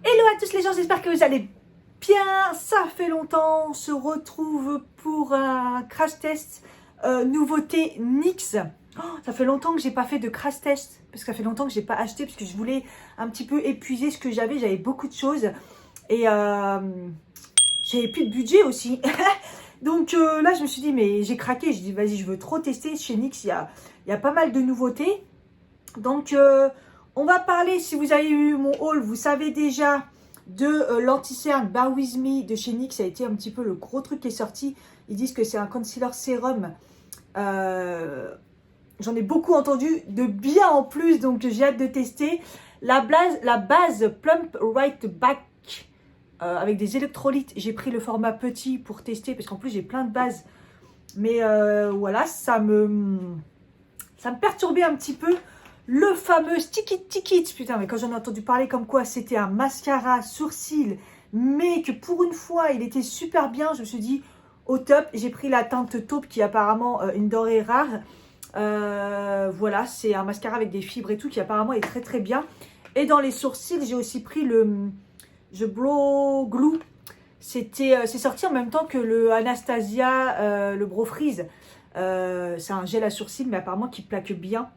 Hello à tous les gens, j'espère que vous allez bien. Ça fait longtemps, on se retrouve pour un crash test nouveauté NYX. Oh, ça fait longtemps que j'ai pas fait de crash test, parce que ça fait longtemps que j'ai pas acheté, parce que je voulais un petit peu épuiser ce que j'avais beaucoup de choses. Et j'avais plus de budget aussi. Donc là, je me suis dit, mais j'ai craqué. Je dis, vas-y, je veux trop tester. Chez NYX, il y a pas mal de nouveautés. Donc, on va parler, si vous avez eu mon haul, vous savez déjà de l'anti-cerne Bare With Me de chez NYX. Ça a été un petit peu le gros truc qui est sorti. Ils disent que c'est un concealer sérum. J'en ai beaucoup entendu de bien en plus, donc j'ai hâte de tester. La base Plump Right Back avec des électrolytes. J'ai pris le format petit pour tester parce qu'en plus j'ai plein de bases. Mais voilà, ça me perturbait un petit peu. Le fameux Stick It, putain, mais quand j'en ai entendu parler comme quoi c'était un mascara sourcil, mais que pour une fois il était super bien, je me suis dit au top. J'ai pris la teinte taupe qui est apparemment une denrée rare. Voilà, c'est un mascara avec des fibres et tout qui apparemment est très très bien. Et dans les sourcils, j'ai aussi pris le The Brow Glue. C'est sorti en même temps que le Anastasia, le Brow Freeze. C'est un gel à sourcils, mais apparemment qui plaque bien.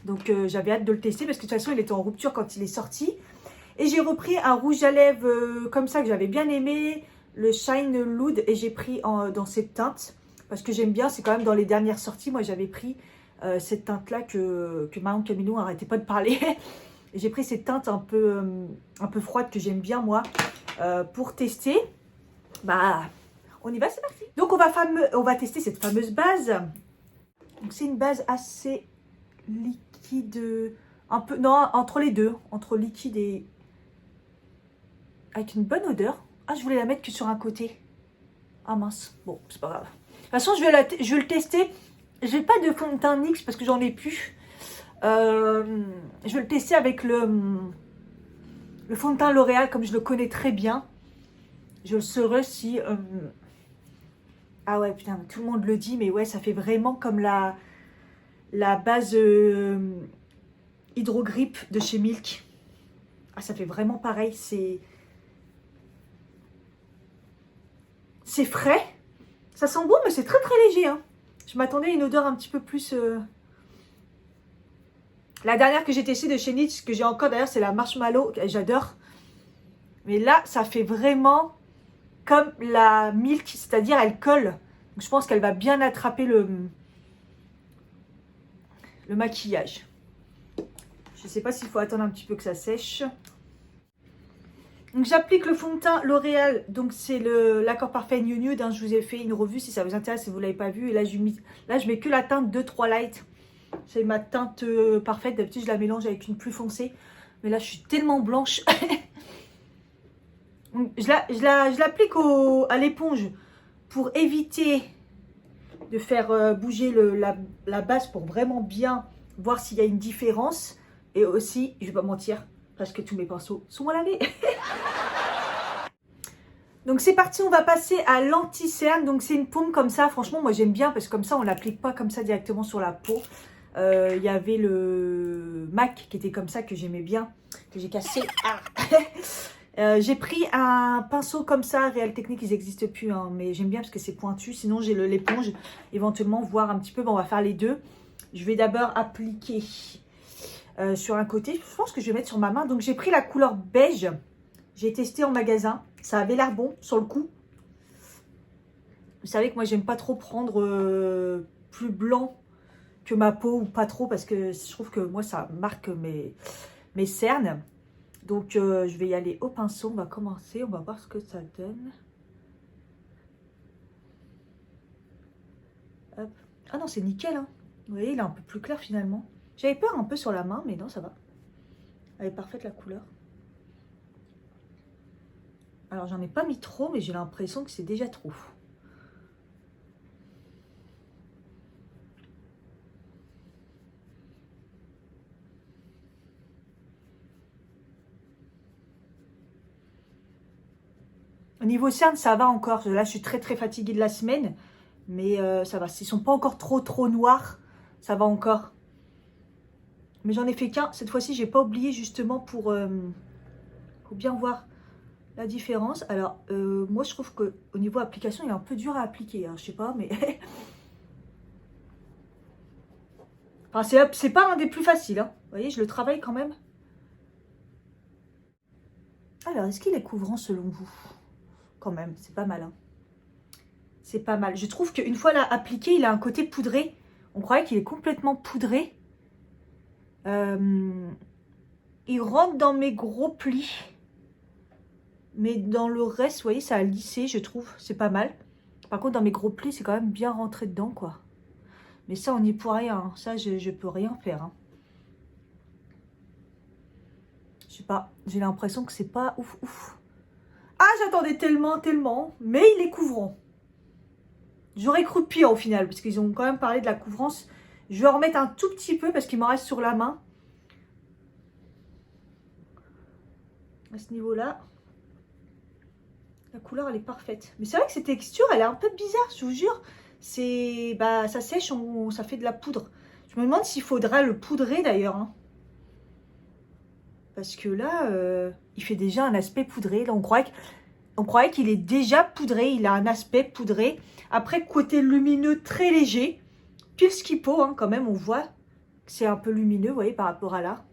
Donc j'avais hâte de le tester parce que de toute façon il était en rupture quand il est sorti. Et j'ai repris un rouge à lèvres comme ça que j'avais bien aimé, le Shine Loud, et j'ai pris dans cette teinte parce que j'aime bien. C'est quand même dans les dernières sorties. Moi j'avais pris cette teinte là que Marion Camillo n'arrêtait pas de parler. Et j'ai pris cette teinte un peu froide que j'aime bien moi pour tester. Bah on y va, c'est parti. Donc on va tester cette fameuse base. Donc c'est une base assez liquide, un peu, non, entre les deux, entre liquide et avec une bonne odeur. Ah, je voulais la mettre que sur un côté. Ah mince, bon, c'est pas grave. De toute façon, je vais le tester. J'ai pas de fond de teint NYX parce que j'en ai plus. Je vais le tester avec le fond de teint L'Oréal, comme je le connais très bien. Je le saurai si... Ah ouais, putain, tout le monde le dit, mais ouais, ça fait vraiment comme la base Hydro-Grip de chez Milk. Ah, ça fait vraiment pareil. C'est frais. Ça sent bon, mais c'est très très léger. Hein. Je m'attendais à une odeur un petit peu plus... La dernière que j'ai testée de chez NYX, que j'ai encore d'ailleurs, c'est la Marshmallow. J'adore. Mais là, ça fait vraiment comme la Milk, c'est-à-dire elle colle. Donc, je pense qu'elle va bien attraper le maquillage. Je ne sais pas s'il faut attendre un petit peu que ça sèche. Donc j'applique le fond de teint L'Oréal. Donc c'est l'Accord Parfait Nude. Hein. Je vous ai fait une revue si ça vous intéresse, si vous ne l'avez pas vu. Et là je mets que la teinte 2-3 Light. C'est ma teinte parfaite. D'habitude je la mélange avec une plus foncée. Mais là je suis tellement blanche. je l'applique à l'éponge pour éviter de faire bouger la base, pour vraiment bien voir s'il y a une différence. Et aussi, je vais pas mentir, parce que tous mes pinceaux sont à laver. Donc c'est parti, on va passer à l'anti-cerne. Donc c'est une paume comme ça. Franchement, moi j'aime bien parce que comme ça, on ne l'applique pas comme ça directement sur la peau. Il y avait le MAC qui était comme ça, que j'aimais bien, que j'ai cassé. Ah. J'ai pris un pinceau comme ça. Real Technique, ils n'existent plus, hein, mais j'aime bien parce que c'est pointu. Sinon, j'ai l'éponge, éventuellement, voir un petit peu. Bon, on va faire les deux. Je vais d'abord appliquer sur un côté. Je pense que je vais mettre sur ma main. Donc, j'ai pris la couleur beige. J'ai testé en magasin. Ça avait l'air bon sur le coup. Vous savez que moi, j'aime pas trop prendre plus blanc que ma peau, ou pas trop, parce que je trouve que moi, ça marque mes cernes. Donc, je vais y aller au pinceau. On va commencer. On va voir ce que ça donne. Hop. Ah non, c'est nickel. Hein. Vous voyez, il est un peu plus clair finalement. J'avais peur un peu sur la main, mais non, ça va. Elle est parfaite, la couleur. Alors, j'en ai pas mis trop, mais j'ai l'impression que c'est déjà trop. Au niveau cerne, ça va encore. Là, je suis très très fatiguée de la semaine. Mais ça va. S'ils ne sont pas encore trop noirs, ça va encore. Mais j'en ai fait qu'un. Cette fois-ci, j'ai pas oublié justement pour faut bien voir la différence. Alors, moi, je trouve qu'au niveau application, il est un peu dur à appliquer. Hein, je sais pas, mais... enfin, c'est pas un des plus faciles. Hein. Vous voyez, je le travaille quand même. Alors, est-ce qu'il est couvrant selon vous? Quand même, c'est pas mal. Hein. C'est pas mal. Je trouve qu'une fois là, appliqué, il a un côté poudré. On croyait qu'il est complètement poudré. Il rentre dans mes gros plis. Mais dans le reste, vous voyez, ça a lissé, je trouve. C'est pas mal. Par contre, dans mes gros plis, c'est quand même bien rentré dedans, quoi. Mais ça, on n'y peut rien. Hein. Ça, je peux rien faire. Hein. Je sais pas. J'ai l'impression que c'est pas ouf, ouf. Ah, j'attendais tellement, tellement. Mais il est couvrant. J'aurais cru pire au final. Parce qu'ils ont quand même parlé de la couvrance. Je vais en remettre un tout petit peu parce qu'il m'en reste sur la main. À ce niveau-là. La couleur, elle est parfaite. Mais c'est vrai que cette texture, elle est un peu bizarre, je vous jure. C'est, bah, ça sèche, ça fait de la poudre. Je me demande s'il faudra le poudrer d'ailleurs. Hein. Parce que là, il fait déjà un aspect poudré. Là, on croyait qu'il est déjà poudré. Il a un aspect poudré. Après, côté lumineux, très léger. Pile ce qu'il faut, hein, quand même, on voit que c'est un peu lumineux, vous voyez, par rapport à là.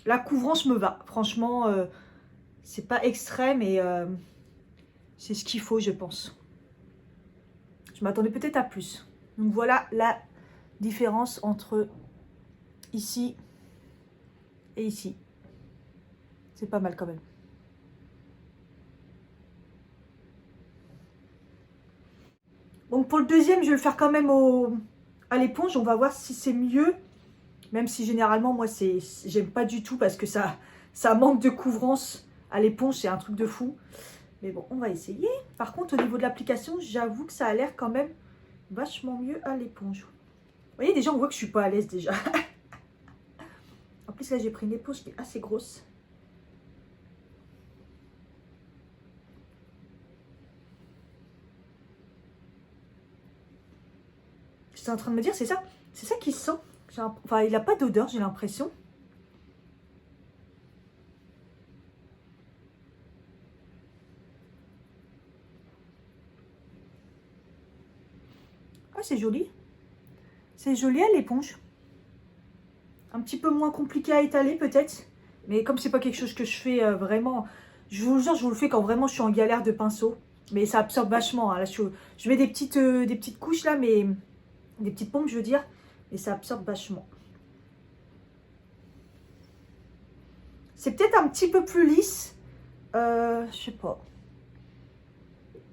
La couvrance me va. Franchement... c'est pas extrême et c'est ce qu'il faut, je pense. Je m'attendais peut-être à plus. Donc voilà la différence entre ici et ici. C'est pas mal quand même. Donc pour le deuxième, je vais le faire quand même à l'éponge. On va voir si c'est mieux. Même si généralement, moi, j'aime pas du tout parce que ça manque de couvrance. À l'éponge, c'est un truc de fou. Mais bon, on va essayer. Par contre, au niveau de l'application, j'avoue que ça a l'air quand même vachement mieux à l'éponge. Vous voyez, déjà, on voit que je suis pas à l'aise déjà. En plus, là, j'ai pris une éponge qui est assez grosse. J'étais en train de me dire, c'est ça qui se sent. Enfin, il n'a pas d'odeur, j'ai l'impression. Ah, c'est joli. C'est joli à l'éponge. Un petit peu moins compliqué à étaler peut-être. Mais comme c'est pas quelque chose que je fais vraiment... Je vous jure, je vous le fais quand vraiment je suis en galère de pinceau. Mais ça absorbe vachement. Hein. Là, je mets des petites couches là, mais... Des petites pompes, je veux dire. Et ça absorbe vachement. C'est peut-être un petit peu plus lisse. Je sais pas.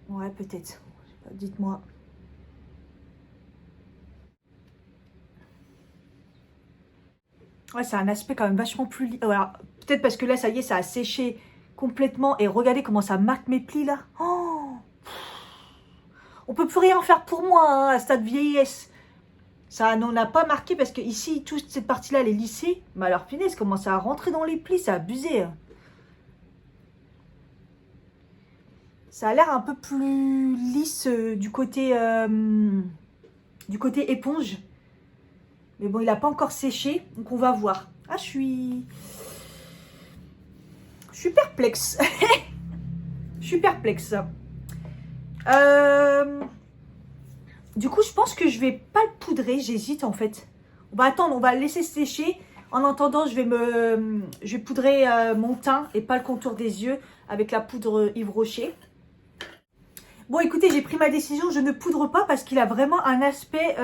Ouais, peut-être. Dites-moi. Ouais, c'est un aspect quand même vachement plus lisse. Voilà. Peut-être parce que là, ça y est, ça a séché complètement. Et regardez comment ça marque mes plis là. Oh, on peut plus rien faire pour moi hein, à stade vieillesse. Ça n'en a pas marqué parce que ici, toute cette partie-là, elle est lissée. Mais alors, finesse, comment ça a rentré dans les plis, c'est abusé. Hein. Ça a l'air un peu plus lisse du côté éponge. Mais bon, il n'a pas encore séché, donc on va voir. Ah, je suis perplexe. Je suis perplexe. Du coup, je pense que je vais pas le poudrer. J'hésite en fait. On va attendre, on va le laisser sécher. En attendant, je vais poudrer mon teint et pas le contour des yeux avec la poudre Yves Rocher. Bon, écoutez, j'ai pris ma décision. Je ne poudre pas parce qu'il a vraiment un aspect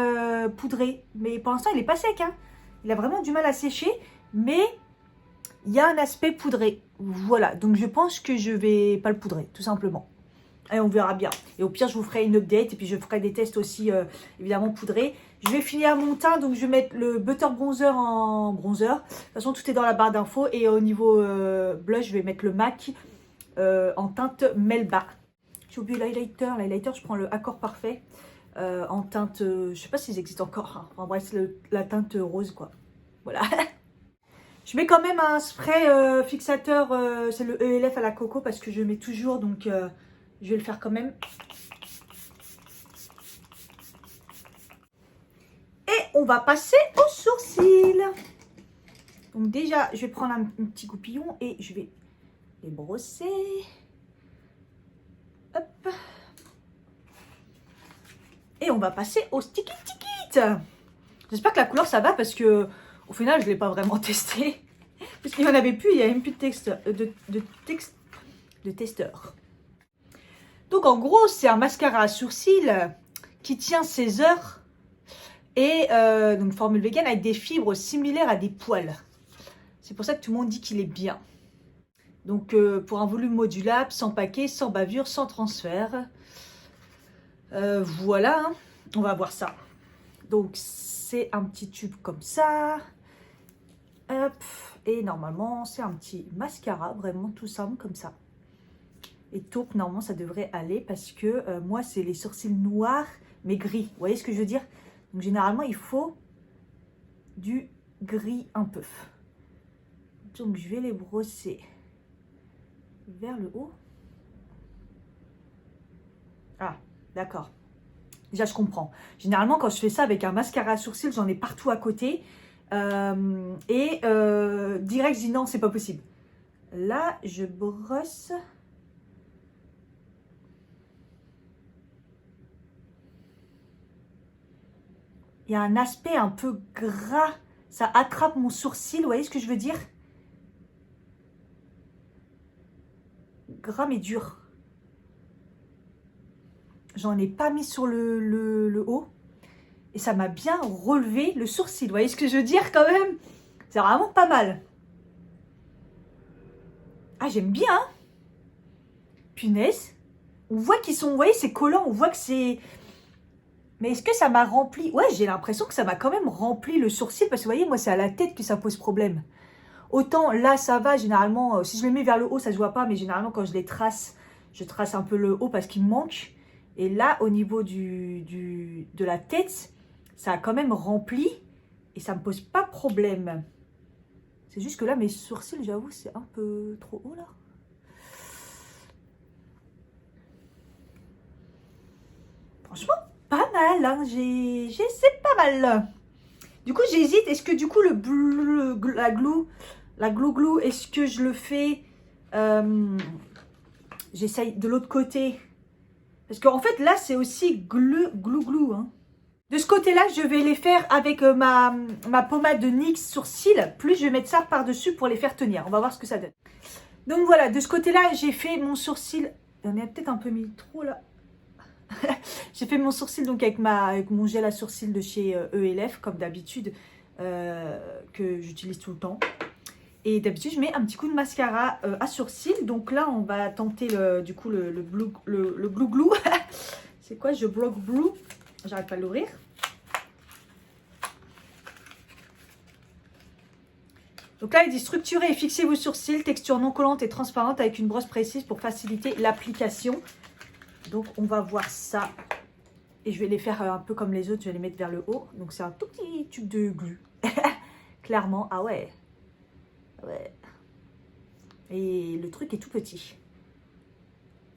poudré. Mais pour l'instant, il n'est pas sec. Hein. Il a vraiment du mal à sécher. Mais il y a un aspect poudré. Voilà. Donc, je pense que je vais pas le poudrer, tout simplement. Et on verra bien. Et au pire, je vous ferai une update. Et puis, je ferai des tests aussi, évidemment, poudrés. Je vais finir mon teint. Donc, je vais mettre le Butter Bronzer en bronzer. De toute façon, tout est dans la barre d'infos. Et au niveau blush, je vais mettre le MAC en teinte Melba. J'ai oublié l'highlighter. L'highlighter, je prends le Accord Parfait en teinte... je sais pas s'ils existent encore. Hein. Enfin bref, c'est la teinte rose, quoi. Voilà. Je mets quand même un spray fixateur. C'est le ELF à la coco parce que je le mets toujours. Donc, je vais le faire quand même. Et on va passer aux sourcils. Donc déjà, je vais prendre un petit goupillon et je vais les brosser. Hop. Et on va passer au sticky ticket. J'espère que la couleur ça va parce que au final je ne l'ai pas vraiment testé. Parce qu'il n'y en avait plus, il n'y avait même plus de testeur. Donc en gros, c'est un mascara à sourcils qui tient ses heures et donc formule vegan avec des fibres similaires à des poils. C'est pour ça que tout le monde dit qu'il est bien. Donc pour un volume modulable, sans paquet, sans bavure, sans transfert. Voilà, hein. On va voir ça. Donc c'est un petit tube comme ça. Hop. Et normalement, c'est un petit mascara, vraiment tout simple comme ça. Et taupe, normalement, ça devrait aller parce que moi, c'est les sourcils noirs, mais gris. Vous voyez ce que je veux dire? Donc, généralement, il faut du gris un peu. Donc, je vais les brosser vers le haut. Ah, d'accord. Déjà, je comprends. Généralement, quand je fais ça avec un mascara à sourcils, j'en ai partout à côté. Direct, je dis non, c'est pas possible. Là, je brosse. Il y a un aspect un peu gras. Ça attrape mon sourcil. Vous voyez ce que je veux dire? Gras mais dur. J'en ai pas mis sur le haut. Et ça m'a bien relevé le sourcil. Vous voyez ce que je veux dire quand même? C'est vraiment pas mal. Ah, j'aime bien. Hein, punaise. On voit qu'ils sont... Vous voyez, c'est collant. On voit que c'est... Mais est-ce que ça m'a rempli? Ouais, j'ai l'impression que ça m'a quand même rempli le sourcil. Parce que vous voyez, moi, c'est à la tête que ça pose problème. Autant là, ça va. Généralement, si je les mets vers le haut, ça ne se voit pas. Mais généralement, quand je les trace, je trace un peu le haut parce qu'il me manque. Et là, au niveau de la tête, ça a quand même rempli. Et ça ne me pose pas problème. C'est juste que là, mes sourcils, j'avoue, c'est un peu trop haut là. Franchement, pas mal, hein. C'est pas mal. Du coup, j'hésite. Est-ce que du coup, la glue, est-ce que je le fais j'essaye de l'autre côté. Parce qu'en fait, là, c'est aussi glue. Hein. De ce côté-là, je vais les faire avec ma pommade de NYX sourcils. Plus je vais mettre ça par-dessus pour les faire tenir. On va voir ce que ça donne. Donc voilà, de ce côté-là, j'ai fait mon sourcil. On a peut-être un peu mis trop là. J'ai fait mon sourcil donc avec mon gel à sourcils de chez ELF, comme d'habitude, que j'utilise tout le temps. Et d'habitude, je mets un petit coup de mascara à sourcils. Donc là, on va tenter du coup le glue. C'est quoi? Je bloque blue. J'arrête pas de l'ouvrir. Donc là, il dit structurez et fixez vos sourcils, texture non collante et transparente avec une brosse précise pour faciliter l'application. Donc, on va voir ça. Et je vais les faire un peu comme les autres. Je vais les mettre vers le haut. Donc, c'est un tout petit tube de glue. Clairement. Ah ouais. Ouais. Et le truc est tout petit.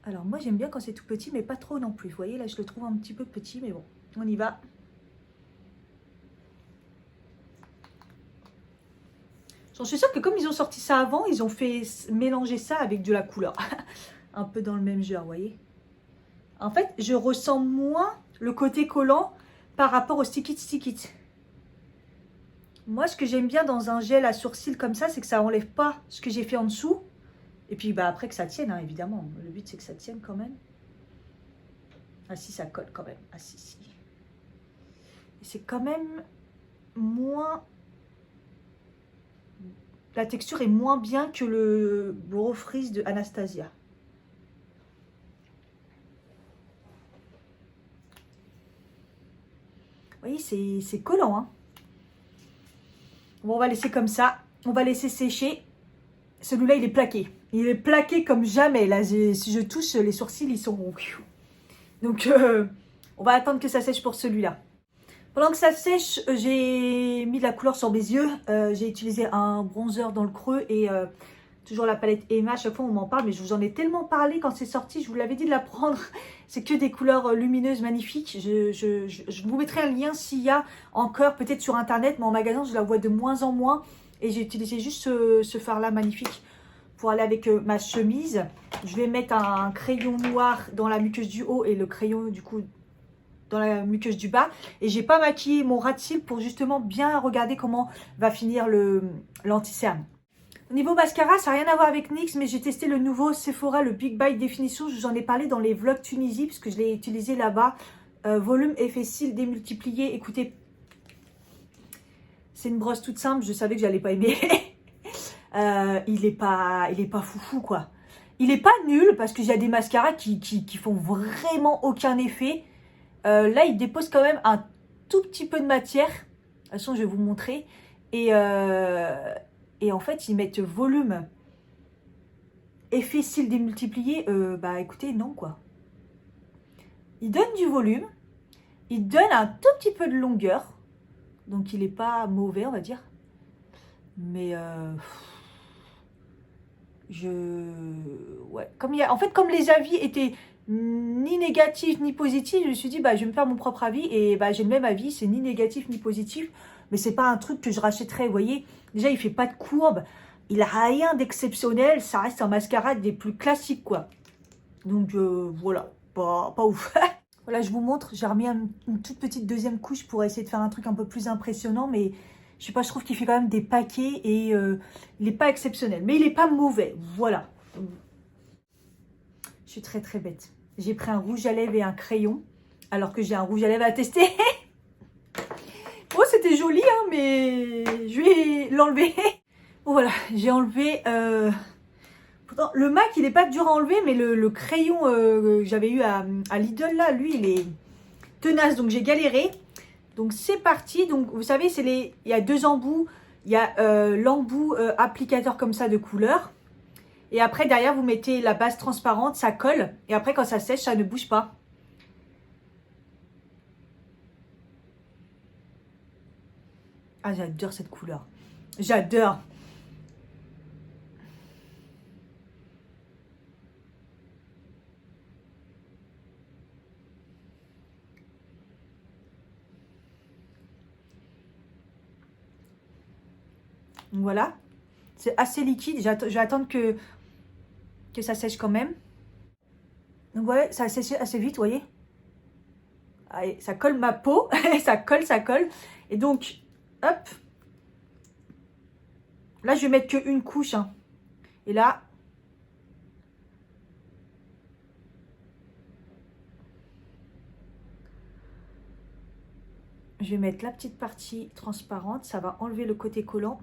Alors, moi, j'aime bien quand c'est tout petit, mais pas trop non plus. Vous voyez, là, je le trouve un petit peu petit, mais bon. On y va. J'en suis sûre que comme ils ont sorti ça avant, ils ont fait mélanger ça avec de la couleur. Un peu dans le même genre, vous voyez. En fait, je ressens moins le côté collant par rapport au sticky. Moi, ce que j'aime bien dans un gel à sourcils comme ça, c'est que ça enlève pas ce que j'ai fait en dessous. Et puis, bah, après que ça tienne, hein, évidemment. Le but, c'est que ça tienne quand même. Ah si, ça colle quand même. Ah si. C'est quand même moins... La texture est moins bien que le Brow Freeze de Anastasia. Vous voyez, c'est collant. Hein. Bon, on va laisser comme ça. On va laisser sécher. Celui-là, il est plaqué. Il est plaqué comme jamais. Là, si je touche, les sourcils, ils sont... Donc, on va attendre que ça sèche pour celui-là. Pendant que ça sèche, j'ai mis de la couleur sur mes yeux. J'ai utilisé un bronzer dans le creux et toujours la palette Emma. À chaque fois, on m'en parle, mais je vous en ai tellement parlé quand c'est sorti. Je vous l'avais dit de la prendre. C'est que des couleurs lumineuses magnifiques. Je vous mettrai un lien s'il y a encore, peut-être sur Internet, mais en magasin, je la vois de moins en moins. Et j'ai utilisé juste ce fard-là magnifique pour aller avec ma chemise. Je vais mettre un crayon noir dans la muqueuse du haut et le crayon du coup dans la muqueuse du bas. Et j'ai pas maquillé mon ras de cils pour justement bien regarder comment va finir l'anti-cerne. Au niveau mascara, ça n'a rien à voir avec NYX, mais j'ai testé le nouveau Sephora, le Big Bite Définition. Je vous en ai parlé dans les vlogs Tunisie, puisque je l'ai utilisé là-bas. Volume, effet cils démultiplié. Écoutez, c'est une brosse toute simple, je savais que j'allais pas aimer. Il est pas foufou, quoi. Il est pas nul, parce qu'il y a des mascaras qui font vraiment aucun effet. Là, il dépose quand même un tout petit peu de matière. De toute façon, je vais vous montrer. Et en fait, ils mettent volume, effet cils démultiplié. Bah écoutez, non quoi. Il donne du volume. Il donne un tout petit peu de longueur. Donc, il n'est pas mauvais, on va dire. Mais ouais. En fait, comme les avis étaient ni négatifs ni positifs, je me suis dit, bah, je vais me faire mon propre avis. Et bah, j'ai le même avis, c'est ni négatif ni positif. Mais c'est pas un truc que je rachèterais, vous voyez. Déjà, il fait pas de courbe. Il a rien d'exceptionnel. Ça reste un mascara des plus classiques, quoi. Donc, voilà. Pas ouf. Voilà, je vous montre. J'ai remis une toute petite deuxième couche pour essayer de faire un truc un peu plus impressionnant. Mais je sais pas, je trouve qu'il fait quand même des paquets. Et il n'est pas exceptionnel. Mais il n'est pas mauvais. Voilà. Je suis très très bête. J'ai pris un rouge à lèvres et un crayon. Alors que j'ai un rouge à lèvres à tester. Oh, c'était joli, hein, mais je vais l'enlever. Bon, voilà, j'ai enlevé... Pourtant, le MAC, il n'est pas dur à enlever, mais le crayon que j'avais eu à Lidl, là, lui, il est tenace. Donc, j'ai galéré. Donc, c'est parti. Donc, vous savez, il y a deux embouts. Il y a l'embout applicateur comme ça de couleur. Et après, derrière, vous mettez la base transparente, ça colle. Et après, quand ça sèche, ça ne bouge pas. Ah, j'adore cette couleur. J'adore. Voilà. C'est assez liquide. Je vais attendre que ça sèche quand même. Donc, voilà, ça sèche assez vite, vous voyez. Allez, ça colle ma peau. Ça colle, ça colle. Et donc, hop. Là, je vais mettre qu'une couche. Hein. Et là, je vais mettre la petite partie transparente. Ça va enlever le côté collant.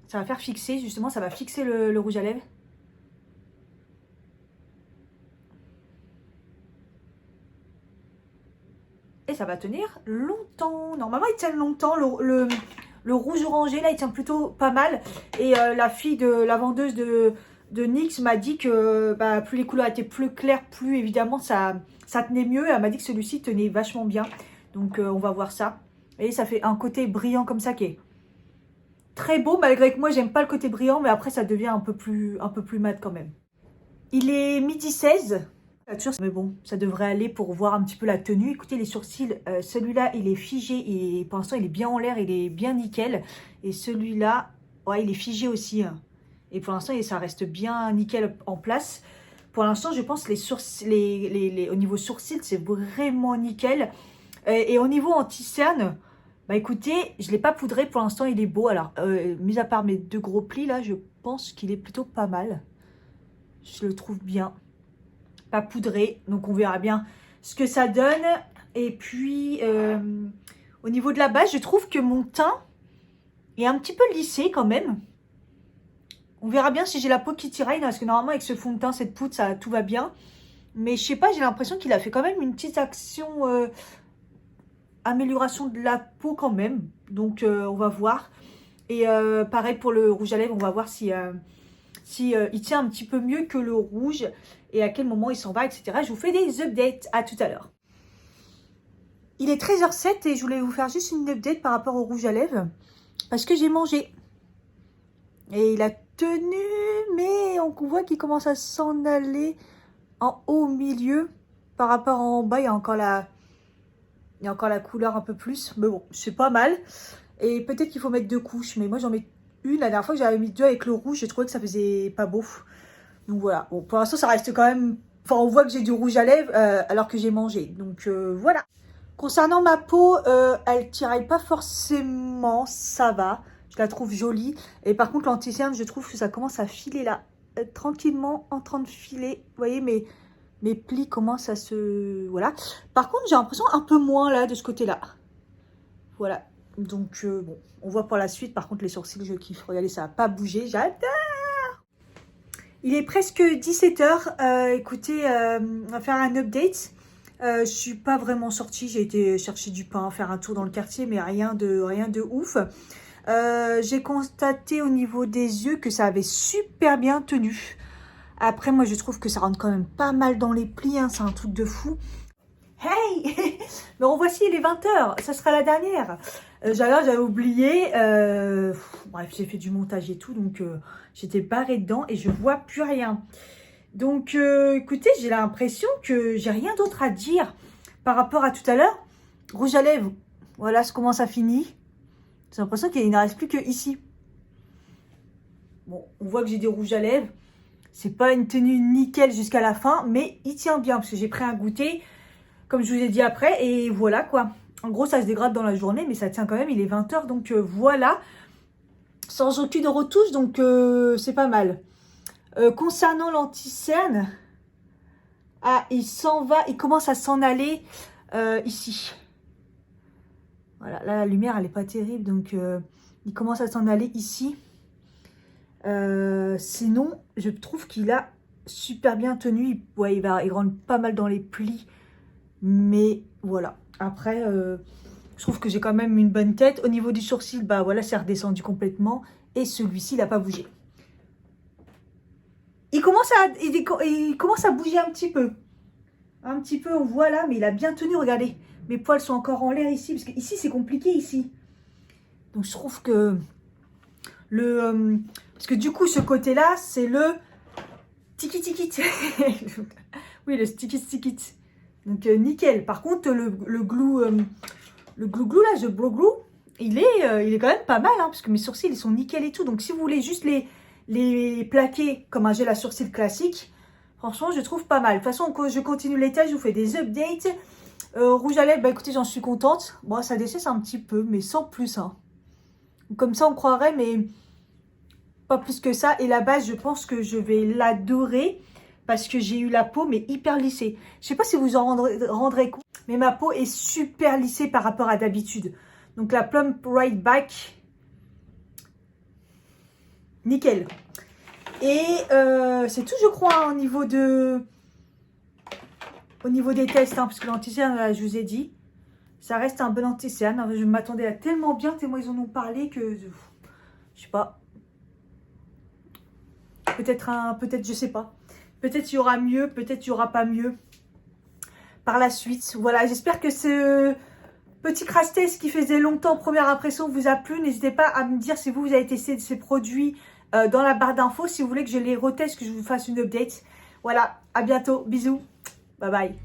Ça va faire fixer, justement. Ça va fixer le rouge à lèvres. Et ça va tenir longtemps. Normalement, il tient longtemps. Le rouge orangé, là, il tient plutôt pas mal. Et la vendeuse de NYX m'a dit que bah, plus les couleurs étaient plus claires, plus évidemment ça tenait mieux. Elle m'a dit que celui-ci tenait vachement bien. Donc, on va voir ça. Et ça fait un côté brillant comme ça qui est très beau. Malgré que moi, j'aime pas le côté brillant. Mais après, ça devient un peu plus mat quand même. Il est midi 16. Mais bon, ça devrait aller pour voir un petit peu la tenue. Écoutez, les sourcils, celui-là, il est figé et pour l'instant, il est bien en l'air, il est bien nickel. Et celui-là, ouais, il est figé aussi. Hein. Et pour l'instant, ça reste bien nickel en place. Pour l'instant, je pense que au niveau sourcils, c'est vraiment nickel. Et au niveau anti-cerne, bah écoutez, je ne l'ai pas poudré. Pour l'instant, il est beau. Alors, mis à part mes deux gros plis, là, je pense qu'il est plutôt pas mal. Je le trouve bien. Pas poudré, donc on verra bien ce que ça donne. Et puis au niveau de la base, je trouve que mon teint est un petit peu lissé quand même. On verra bien si j'ai la peau qui tiraille, parce que normalement avec ce fond de teint, cette poudre, ça tout va bien. Mais je sais pas, j'ai l'impression qu'il a fait quand même une petite action amélioration de la peau quand même. Donc on va voir. Et pareil pour le rouge à lèvres, on va voir si il tient un petit peu mieux que le rouge et à quel moment il s'en va, etc. Je vous fais des updates. À tout à l'heure. Il est 13h07 et je voulais vous faire juste une update par rapport au rouge à lèvres parce que j'ai mangé. Et il a tenu, mais on voit qu'il commence à s'en aller en haut au milieu. Par rapport en bas, il y a encore Il y a encore la couleur un peu plus. Mais bon, c'est pas mal. Et peut-être qu'il faut mettre 2 couches. Mais moi, j'en mets une. La dernière fois que j'avais mis 2 avec le rouge, j'ai trouvé que ça faisait pas beau. Donc voilà. Bon, pour l'instant, ça reste quand même... Enfin, on voit que j'ai du rouge à lèvres alors que j'ai mangé. Donc voilà. Concernant ma peau, elle tiraille pas forcément. Ça va. Je la trouve jolie. Et par contre, l'anti-cerne, je trouve que ça commence à filer là. Tranquillement en train de filer. Vous voyez, mes plis commencent à se... Voilà. Par contre, j'ai l'impression un peu moins là, de ce côté-là. Voilà. Donc, bon, on voit pour la suite. Par contre, les sourcils, je kiffe. Regardez, ça n'a pas bougé. J'adore. Il est presque 17 h. Écoutez, on va faire un update. Je suis pas vraiment sortie. J'ai été chercher du pain, faire un tour dans le quartier, mais rien de ouf. J'ai constaté au niveau des yeux que ça avait super bien tenu. Après, moi, je trouve que ça rentre quand même pas mal dans les plis. Hein, c'est un truc de fou. Hey. Mais voici, il est 20 h. Ça sera la dernière. J'avais oublié. Bref, j'ai fait du montage et tout. Donc, j'étais barrée dedans et je vois plus rien. Donc, écoutez, j'ai l'impression que j'ai rien d'autre à dire par rapport à tout à l'heure. Rouge à lèvres. Voilà comment ça finit. J'ai l'impression qu'il ne reste plus que ici. Bon, on voit que j'ai des rouges à lèvres. C'est pas une tenue nickel jusqu'à la fin, mais il tient bien parce que j'ai pris un goûter, comme je vous ai dit après, et voilà quoi. En gros, ça se dégrade dans la journée, mais ça tient quand même, il est 20 h, donc voilà. Sans aucune retouche, donc c'est pas mal. Concernant l'anti-cerne, il s'en va, il commence à s'en aller ici. Voilà, là la lumière, elle n'est pas terrible, donc il commence à s'en aller ici. Sinon, je trouve qu'il a super bien tenu. Ouais, il rentre pas mal dans les plis. Mais voilà. Après, je trouve que j'ai quand même une bonne tête. Au niveau du sourcil, bah voilà, c'est redescendu complètement. Et celui-ci, il n'a pas bougé. Il commence à bouger un petit peu. Un petit peu, on voit là, mais il a bien tenu. Regardez, mes poils sont encore en l'air ici. Parce que ici, c'est compliqué ici. Donc, je trouve que parce que du coup, ce côté-là, c'est le tiki-tiki. Oui, le sticky-sticky. Donc, nickel. Par contre, le glue là, le blow glue, il est quand même pas mal, hein, parce que mes sourcils, ils sont nickel et tout. Donc, si vous voulez juste les plaquer comme un gel à sourcils classique, franchement, je trouve pas mal. De toute façon, je continue les tests, je vous fais des updates. Rouge à lèvres, bah écoutez, j'en suis contente. Bon, ça dessèche un petit peu, mais sans plus, hein. Comme ça, on croirait, mais pas plus que ça. Et la base, je pense que je vais l'adorer parce que j'ai eu la peau, mais hyper lissée. Je sais pas si vous en rendrez compte, mais ma peau est super lissée par rapport à d'habitude. Donc, la Plump Right Back, nickel. Et c'est tout, je crois, hein, au niveau des tests, hein, parce que l'anti-cerne, je vous ai dit, ça reste un bon anti-cerne. Je m'attendais à tellement bien, tellement ils en ont parlé que, je sais pas. Peut-être, je sais pas. Peut-être il y aura mieux, peut-être il y aura pas mieux par la suite. Voilà, j'espère que ce petit crash test qui faisait longtemps, première impression, vous a plu. N'hésitez pas à me dire si vous avez testé ces produits dans la barre d'infos. Si vous voulez que je les reteste, que je vous fasse une update. Voilà, à bientôt. Bisous. Bye bye.